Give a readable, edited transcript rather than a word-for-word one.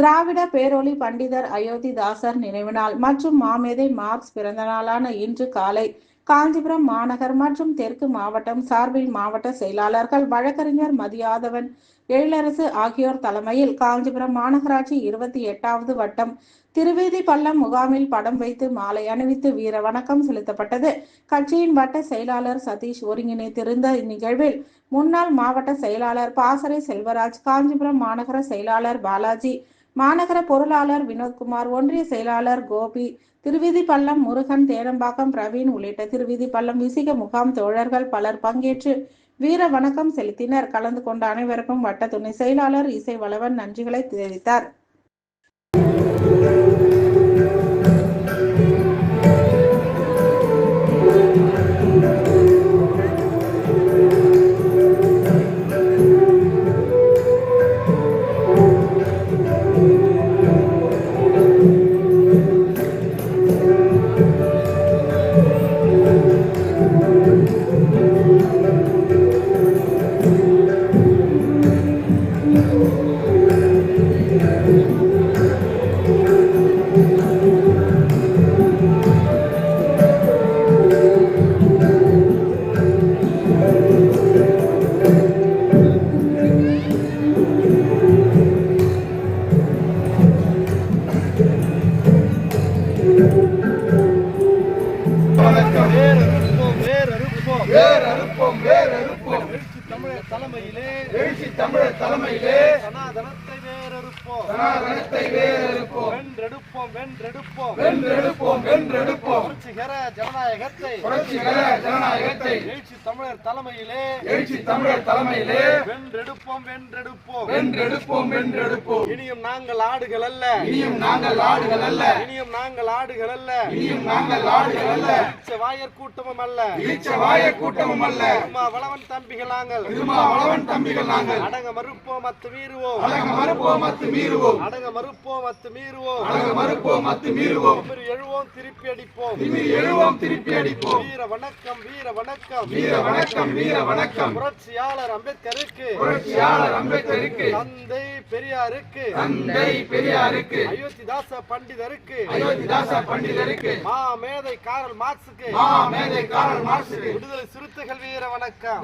திராவிட பேரொளி பண்டிதர் அயோத்திதாசர் நினைவு நாள் மற்றும் மாமேதை மார்க்ஸ் பிறந்த நாளான இன்று காலை காஞ்சிபுரம் மாநகர் மற்றும் தெற்கு மாவட்டம் சார்பில் மாவட்ட செயலாளர்கள் வழக்கறிஞர் மதியாதவன், எழிலரசு ஆகியோர் தலைமையில் காஞ்சிபுரம் மாநகராட்சி 28வது வட்டம் திருவீதி பள்ளம் முகாமில் படம் வைத்து மாலை அணிவித்து வீர வணக்கம் செலுத்தப்பட்டது. கட்சியின் வட்ட செயலாளர் சதீஷ் ஒருங்கிணைத்திருந்த இந்நிகழ்வில் முன்னாள் மாவட்ட செயலாளர் பாசறை செல்வராஜ், காஞ்சிபுரம் மாநகர செயலாளர் பாலாஜி, மாநகர பொருளாளர் வினோத்குமார், ஒன்றிய செயலாளர் கோபி, திருவிதி பள்ளம் முருகன், தேனம்பாக்கம் பிரவீன் உள்ளிட்ட திருவிதி பள்ளம் விசிக முகாம் தோழர்கள் பலர் பங்கேற்று வீர வணக்கம் செலுத்தினர். கலந்து கொண்ட அனைவருக்கும் வட்ட துணை செயலாளர் இசை வளவன் நன்றிகளை தெரிவித்தார். தமிழர் தலைமையிலே சனாதனத்தை வேறறுப்போம், வென்றெடுப்போம். புரட்சிகர ஜனநாயகத்தை எழுச்சி தமிழர் தலைமையிலே வென்றெடுப்போம். இனியும் நாங்கள் ஆடுகள் அல்ல, வாயர் கூட்டமும் அல்ல, வளவன் தம்பிகள் நாங்கள் அடங்க மறுப்போம் அத்து மீறுவோம், எழுவோம் திருப்பி அடிப்போம். வீர வணக்கம் புரட்சியாளர் அம்பேத்கருக்கு, தந்தை பெரியாருக்கு, அயோத்திதாச பண்டிதருக்கு, மாமேதை காரல் மார்க்ஸுக்கு, விடுதலை சிறுத்தைகள் வீர வணக்கம்.